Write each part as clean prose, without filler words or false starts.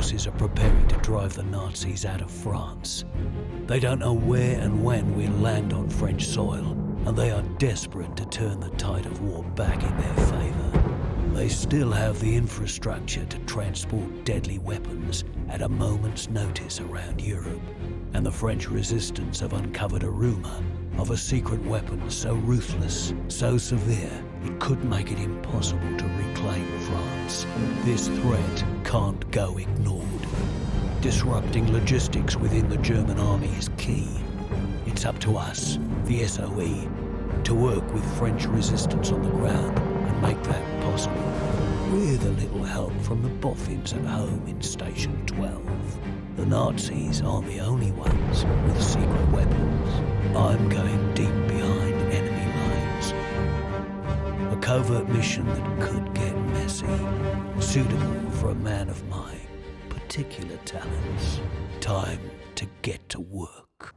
forces are preparing to drive the Nazis out of France. They don't know where and when we'll land on French soil, and they are desperate to turn the tide of war back in their favour. They still have the infrastructure to transport deadly weapons at a moment's notice around Europe, and the French resistance have uncovered a rumour of a secret weapon so ruthless, so severe, it could make it impossible to reclaim France. This threat can't go ignored. Disrupting logistics within the German army is key. It's up to us, the SOE, to work with French resistance on the ground and make that possible, with a little help from the boffins at home in Station 12. The Nazis aren't the only ones with secret weapons. I'm going deep behind enemy lines. A covert mission that could get messy, suitable for a man of my particular talents. Time to get to work.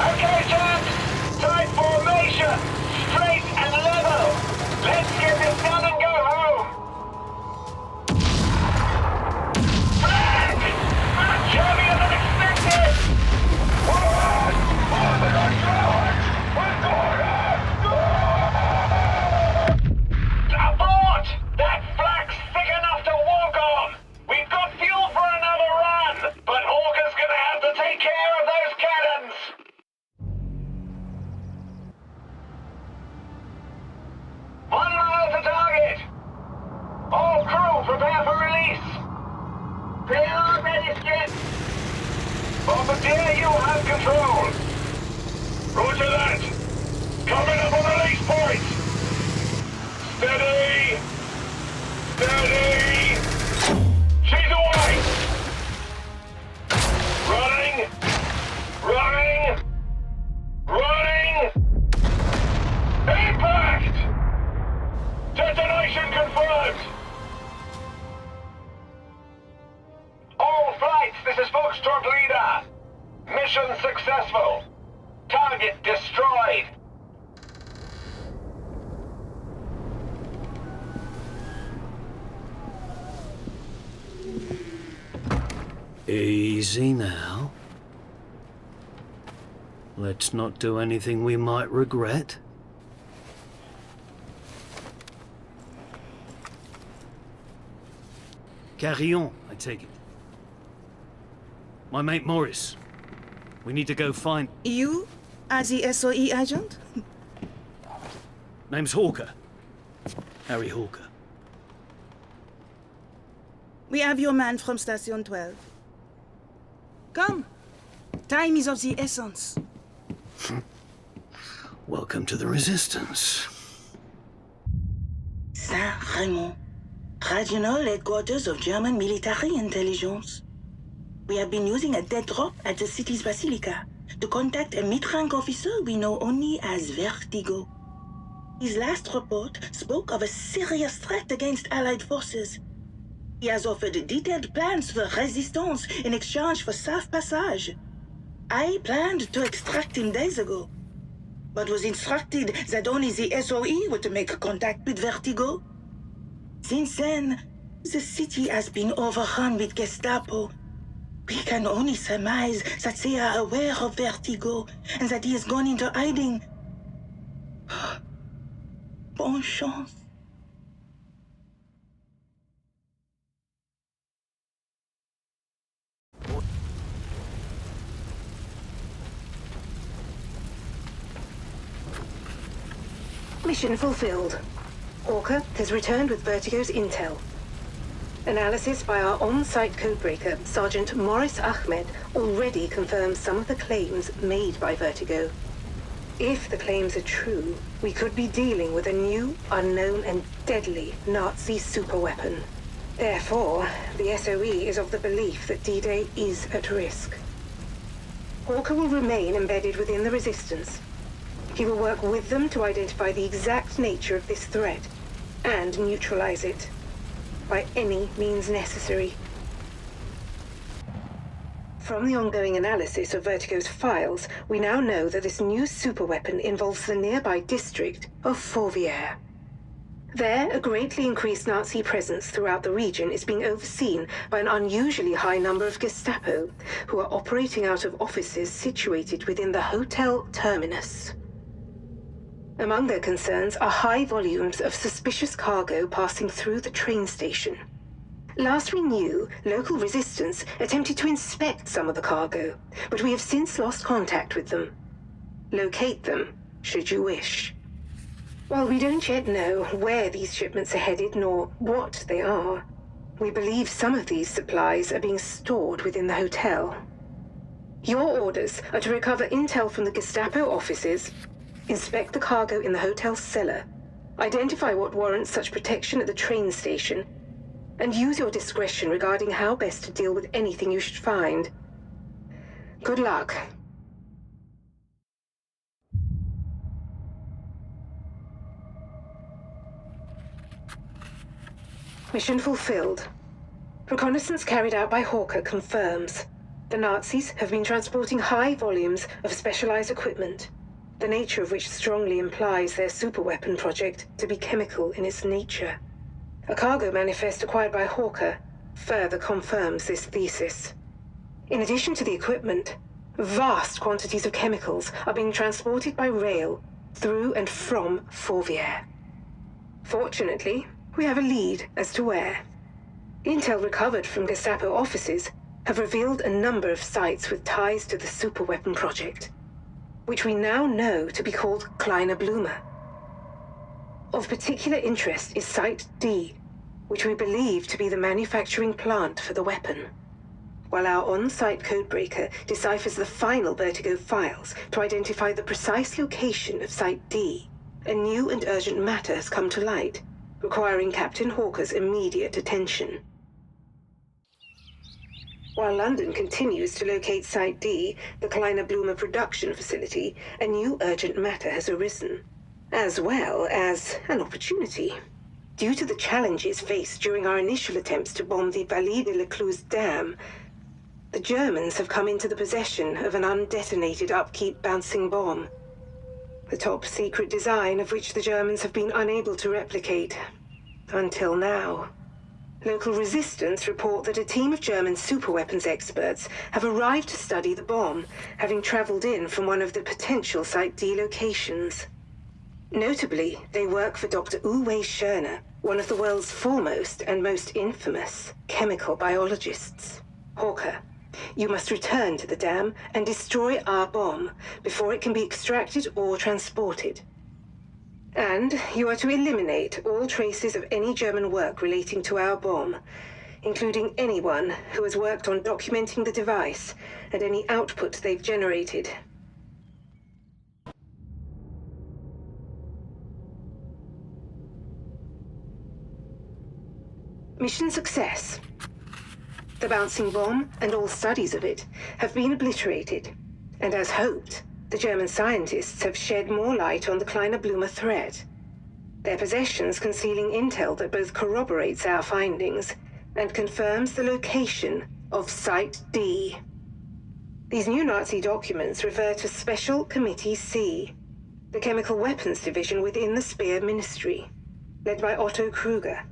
Okay, chaps! Tight formation! Straight and level! Let's get this done and go home! Frank! Much heavier than expected! What? Oh my God! We're going Abort! That flak's thick enough to walk on! We've got fuel for another run, but Hawker's gonna have to take care of those cannons! 1 mile to target! All crew prepare for release! Clear ready, skip! Bombardier, you have control! Roger that! Coming up on release point! Steady! Steady! She's away! Running! Running! Running! Impact! Detonation confirmed! All flights, this is Foxtrot Leader. Mission successful. Target destroyed. Easy now. Let's not do anything we might regret. Carillon, I take it. My mate Morris. We need to go find... You? As the SOE agent? Name's Hawker. Harry Hawker. We have your man from Station 12. Come. Time is of the essence. Welcome to the Resistance. Saint-Raymond, regional headquarters of German military intelligence. We have been using a dead drop at the city's basilica to contact a mid-rank officer we know only as Vertigo. His last report spoke of a serious threat against Allied forces. He has offered detailed plans to the Resistance in exchange for safe passage. I planned to extract him days ago, but was instructed that only the SOE were to make contact with Vertigo. Since then, the city has been overrun with Gestapo. We can only surmise that they are aware of Vertigo and that he has gone into hiding. Bonne chance. Mission fulfilled. Hawker has returned with Vertigo's intel. Analysis by our on-site codebreaker, Sergeant Morris Ahmed, already confirms some of the claims made by Vertigo. If the claims are true, we could be dealing with a new, unknown, and deadly Nazi superweapon. Therefore, the SOE is of the belief that D-Day is at risk. Hawker will remain embedded within the Resistance. He will work with them to identify the exact nature of this threat and neutralize it by any means necessary. From the ongoing analysis of Vertigo's files, we now know that this new superweapon involves the nearby district of Fourvière. There, a greatly increased Nazi presence throughout the region is being overseen by an unusually high number of Gestapo, who are operating out of offices situated within the Hotel Terminus. Among their concerns are high volumes of suspicious cargo passing through the train station. Last we knew, local resistance attempted to inspect some of the cargo, but we have since lost contact with them. Locate them, should you wish. While we don't yet know where these shipments are headed nor what they are, we believe some of these supplies are being stored within the hotel. Your orders are to recover intel from the Gestapo offices, inspect the cargo in the hotel's cellar, identify what warrants such protection at the train station, and use your discretion regarding how best to deal with anything you should find. Good luck. Mission fulfilled. Reconnaissance carried out by Hawker confirms the Nazis have been transporting high volumes of specialized equipment, the nature of which strongly implies their superweapon project to be chemical in its nature. A cargo manifest acquired by Hawker further confirms this thesis. In addition to the equipment, vast quantities of chemicals are being transported by rail through and from Fourvière. Fortunately, we have a lead as to where. Intel recovered from Gestapo offices have revealed a number of sites with ties to the superweapon project, which we now know to be called Kleine Blume. Of particular interest is Site D, which we believe to be the manufacturing plant for the weapon. While our on-site codebreaker deciphers the final Vertigo files to identify the precise location of Site D, a new and urgent matter has come to light, requiring Captain Hawker's immediate attention. While London continues to locate Site D, the Kleine Blume production facility, a new urgent matter has arisen, as well as an opportunity. Due to the challenges faced during our initial attempts to bomb the Vallée de la Cluse Dam, the Germans have come into the possession of an undetonated upkeep bouncing bomb, the top-secret design of which the Germans have been unable to replicate, until now. Local resistance report that a team of German superweapons experts have arrived to study the bomb, having traveled in from one of the potential Site D locations. Notably, they work for Dr. Uwe Schörner, one of the world's foremost and most infamous chemical biologists. Hawker, you must return to the dam and destroy our bomb before it can be extracted or transported. And you are to eliminate all traces of any German work relating to our bomb, including anyone who has worked on documenting the device and any output they've generated. Mission success. The bouncing bomb and all studies of it have been obliterated, and as hoped, the German scientists have shed more light on the Kleine Blume threat, their possessions concealing intel that both corroborates our findings and confirms the location of Site D. These new Nazi documents refer to Special Committee C, the chemical weapons division within the Speer Ministry, led by Otto Kruger.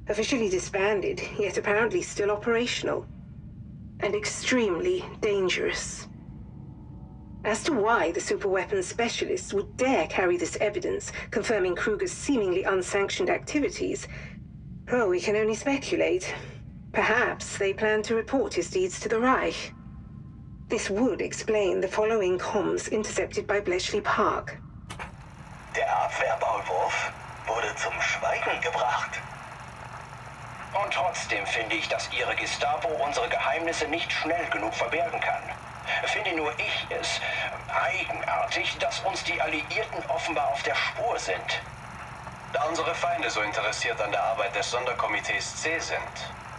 Officially disbanded, yet apparently still operational, and extremely dangerous. As to why the superweapons specialists would dare carry this evidence confirming Kruger's seemingly unsanctioned activities, we can only speculate. Perhaps they plan to report his deeds to the Reich. This would explain the following comms intercepted by Bletchley Park. Der Abwehrmaulwurf wurde zum Schweigen gebracht. Und trotzdem finde ich, dass Ihre Gestapo unsere Geheimnisse nicht schnell genug verbergen kann. Finde nur ich es eigenartig, dass uns die Alliierten offenbar auf der Spur sind. Da unsere Feinde so interessiert an der Arbeit des Sonderkomitees C sind,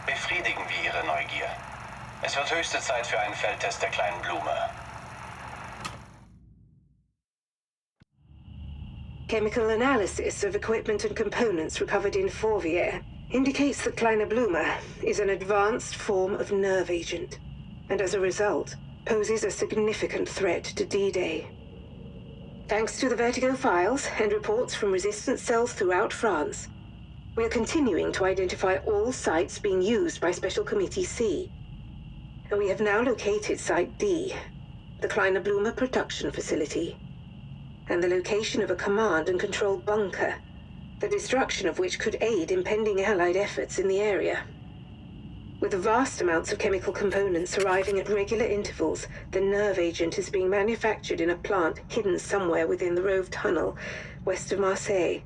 befriedigen wir ihre Neugier. Es wird höchste Zeit für einen Feldtest der Kleinen Blume. Chemical analysis of equipment and components recovered in Fourviere indicates that Kleiner Blumer is an advanced form of nerve agent, and as a result, poses a significant threat to D-Day. Thanks to the Vertigo files and reports from resistance cells throughout France, we are continuing to identify all sites being used by Special Committee C. And we have now located Site D, the Kleiner Blumer production facility, and the location of a command and control bunker, the destruction of which could aid impending Allied efforts in the area. With vast amounts of chemical components arriving at regular intervals, the nerve agent is being manufactured in a plant hidden somewhere within the Rouge tunnel, west of Marseille,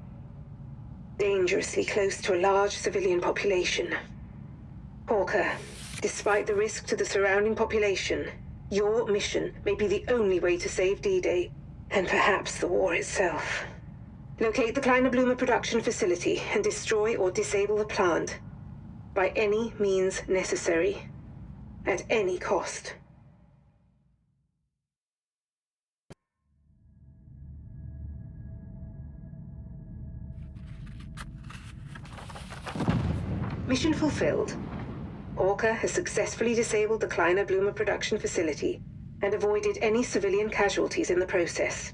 dangerously close to a large civilian population. Hawker, despite the risk to the surrounding population, your mission may be the only way to save D-Day, and perhaps the war itself. Locate the Kleiner Blumer production facility and destroy or disable the plant, by any means necessary, at any cost. Mission fulfilled. Orca has successfully disabled the Kleiner Blumer production facility and avoided any civilian casualties in the process.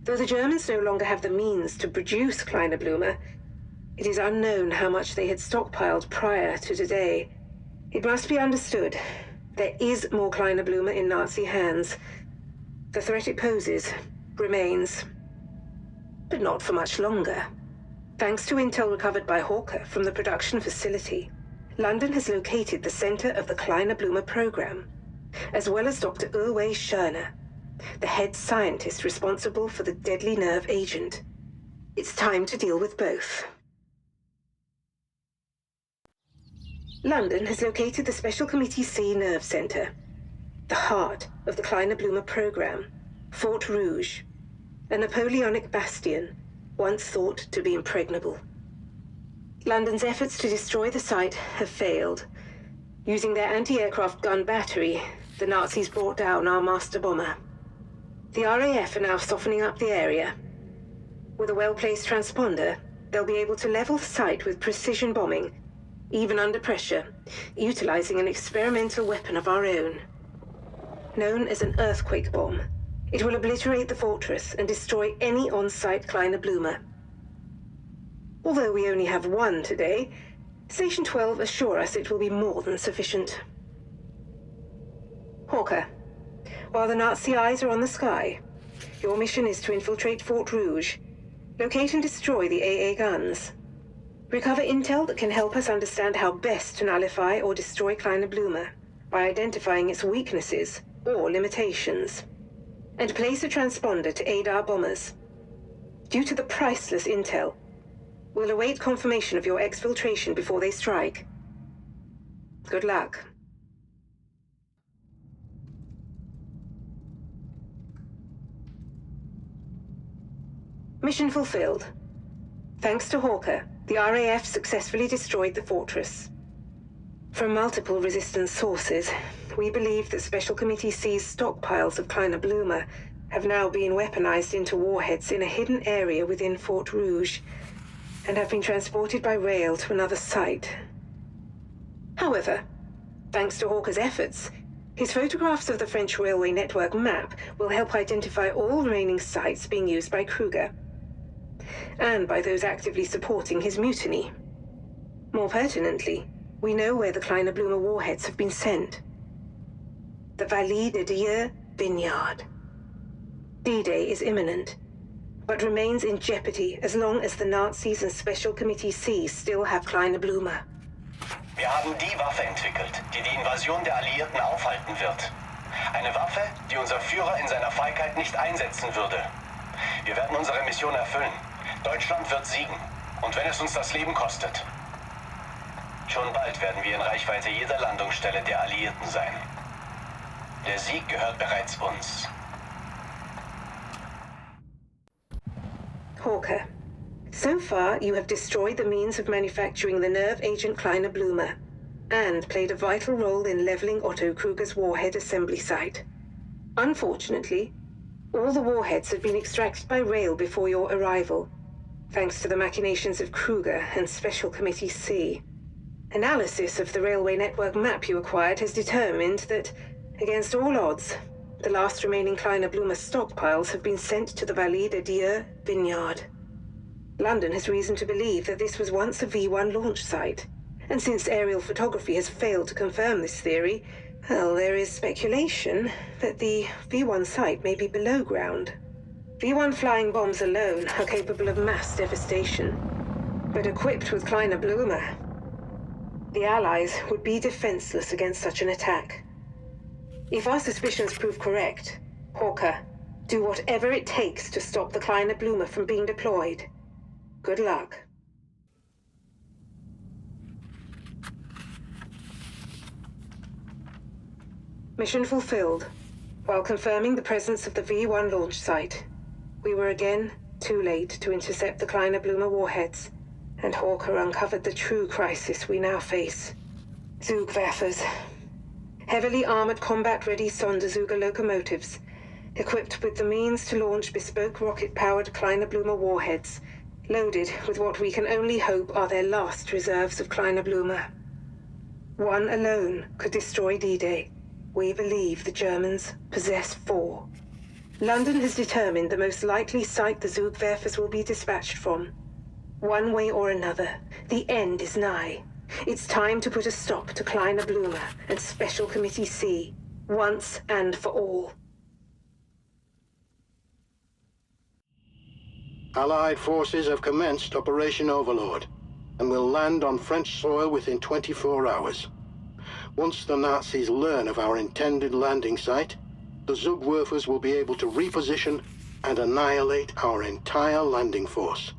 Though the Germans no longer have the means to produce Kleiner Blumer, it is unknown how much they had stockpiled prior to today. It must be understood, there is more Kleiner Blumer in Nazi hands. The threat it poses remains, but not for much longer. Thanks to intel recovered by Hawker from the production facility, London has located the center of the Kleiner Blumer program, as well as Dr. Uwe Schörner, the head scientist responsible for the deadly nerve agent. It's time to deal with both. London has located the Special Committee C Nerve Center, the heart of the Kleiner Blumer program, Fort Rouge, a Napoleonic bastion once thought to be impregnable. London's efforts to destroy the site have failed. Using their anti-aircraft gun battery, the Nazis brought down our master bomber. The RAF are now softening up the area. With a well-placed transponder, they'll be able to level the site with precision bombing, even under pressure, utilizing an experimental weapon of our own. Known as an earthquake bomb, it will obliterate the fortress and destroy any on-site Kleiner Blumer. Although we only have one today, Station 12 assure us it will be more than sufficient. Hawker, while the Nazi eyes are on the sky, your mission is to infiltrate Fort Rouge, locate and destroy the AA guns, recover intel that can help us understand how best to nullify or destroy Kleiner Blumer by identifying its weaknesses or limitations, and place a transponder to aid our bombers. Due to the priceless intel, we'll await confirmation of your exfiltration before they strike. Good luck. Mission fulfilled. Thanks to Hawker, the RAF successfully destroyed the fortress. From multiple resistance sources, we believe that Special Committee C's stockpiles of Kleiner Blumer have now been weaponized into warheads in a hidden area within Fort Rouge, and have been transported by rail to another site. However, thanks to Hawker's efforts, his photographs of the French railway network map will help identify all remaining sites being used by Kruger, and by those actively supporting his mutiny. More pertinently, we know where the Kleiner Blumer warheads have been sent. The Vallée de Dieu Vineyard. D-Day is imminent, but remains in jeopardy as long as the Nazis and Special Committee C still have Kleiner Blumer. Wir haben die Waffe entwickelt, die die Invasion der Alliierten aufhalten wird. Eine Waffe, die unser Führer in seiner Feigheit nicht einsetzen würde. Wir werden unsere Mission erfüllen. Deutschland wird siegen, und wenn es uns das Leben kostet. Schon bald werden wir in Reichweite jeder Landungsstelle der Alliierten sein. Der Sieg gehört bereits uns. Hawker, so far you have destroyed the means of manufacturing the nerve agent Kleiner Blumer, and played a vital role in leveling Otto Kruger's warhead assembly site. Unfortunately, All the warheads had been extracted by rail before your arrival, thanks to the machinations of Kruger and Special Committee C. Analysis of the railway network map you acquired has determined that, against all odds, the last remaining Kleiner Blumer stockpiles have been sent to the Vallée de Dieu Vineyard. London has reason to believe that this was once a V1 launch site, and since aerial photography has failed to confirm this theory, well, there is speculation that the V1 site may be below ground. V1 flying bombs alone are capable of mass devastation, but equipped with Kleiner Blumer, the Allies would be defenseless against such an attack. If our suspicions prove correct, Hawker, do whatever it takes to stop the Kleiner Blumer from being deployed. Good luck. Mission fulfilled. While confirming the presence of the V1 launch site, we were again too late to intercept the Kleiner Blumer warheads, and Hawker uncovered the true crisis we now face. Zugwerfers. Heavily armored combat-ready Sonderzuger locomotives, equipped with the means to launch bespoke rocket-powered Kleiner Blumer warheads, loaded with what we can only hope are their last reserves of Kleiner Blumer. One alone could destroy D-Day. We believe the Germans possess 4. London has determined the most likely site the Zugwerfers will be dispatched from. One way or another, the end is nigh. It's time to put a stop to Kleiner Blumer and Special Committee C, once and for all. Allied forces have commenced Operation Overlord and will land on French soil within 24 hours. Once the Nazis learn of our intended landing site, the Zugwerfers will be able to reposition and annihilate our entire landing force.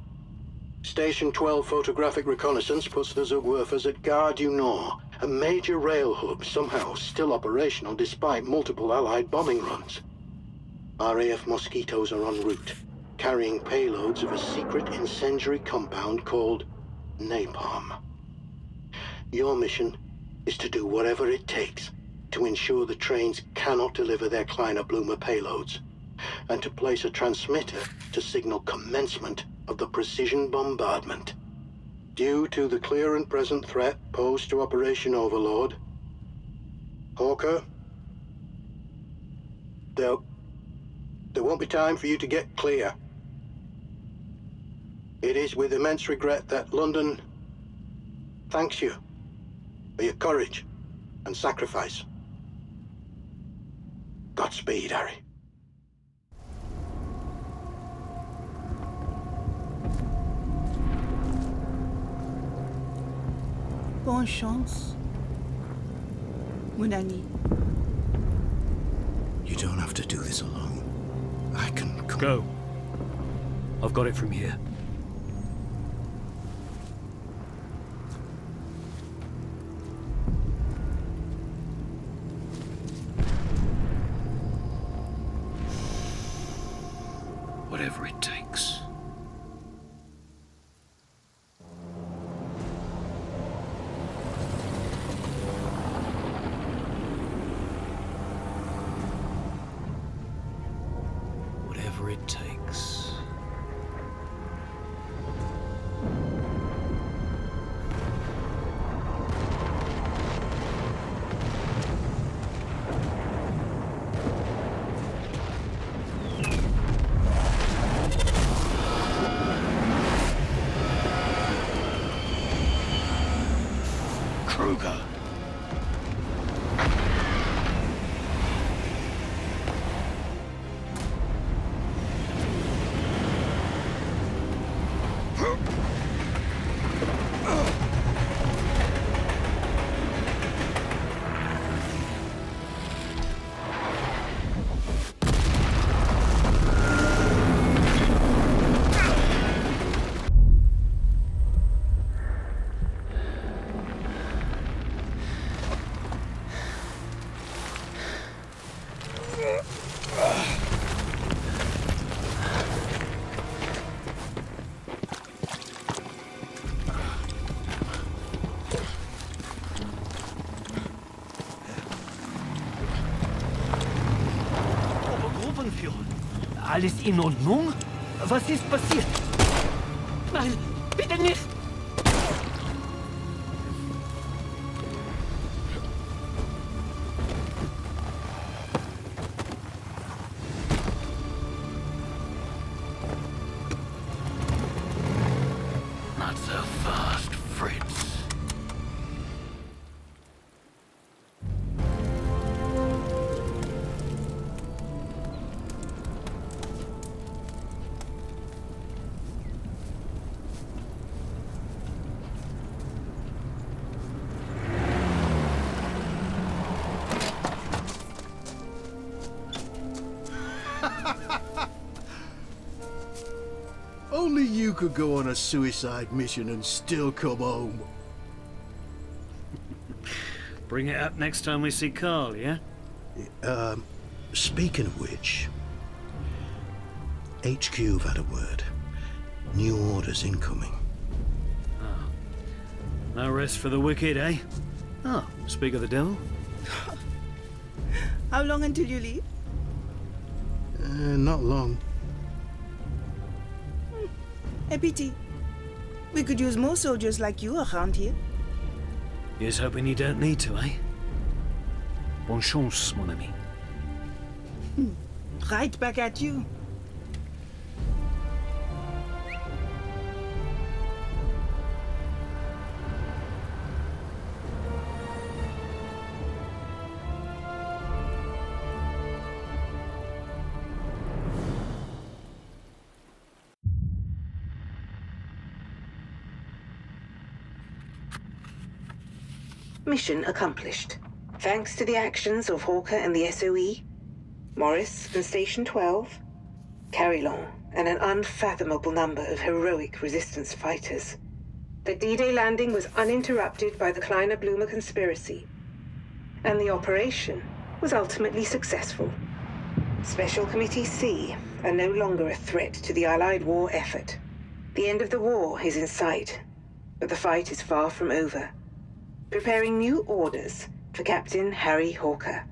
Station 12 photographic reconnaissance puts the Zugwerfers at Gare du Nord, a major rail hub somehow still operational despite multiple Allied bombing runs. RAF Mosquitoes are en route, carrying payloads of a secret incendiary compound called napalm. Your mission is to do whatever it takes to ensure the trains cannot deliver their Kleiner Blumer payloads, and to place a transmitter to signal commencement of the precision bombardment. Due to the clear and present threat posed to Operation Overlord, Hawker, there won't be time for you to get clear. It is with immense regret that London thanks you for your courage and sacrifice. Godspeed, Harry. Bonne chance, mon ami. You don't have to do this alone. I can come. Go. I've got it from here. Whatever it takes. Whatever it takes. Kruger. Alles in Ordnung? Was ist passiert? Nein, bitte nicht! Not so fast, Fritz. Only you could go on a suicide mission and still come home. Bring it up next time we see Carl, yeah? Speaking of which, HQ have had a word. New orders incoming. No rest for the wicked, eh? Oh, speak of the devil. How long until you leave? Not long. A pity. We could use more soldiers like you around here. Here's hoping you don't need to, eh? Bonne chance, mon ami. Right back at you. Mission accomplished. Thanks to the actions of Hawker and the SOE, Morris and Station 12, Carillon, and an unfathomable number of heroic resistance fighters, the D-Day landing was uninterrupted by the Kleiner-Blumer conspiracy, and the operation was ultimately successful. Special Committee C are no longer a threat to the Allied war effort. The end of the war is in sight, but the fight is far from over. Preparing new orders for Captain Harry Hawker.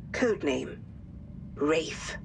Codename Wraith.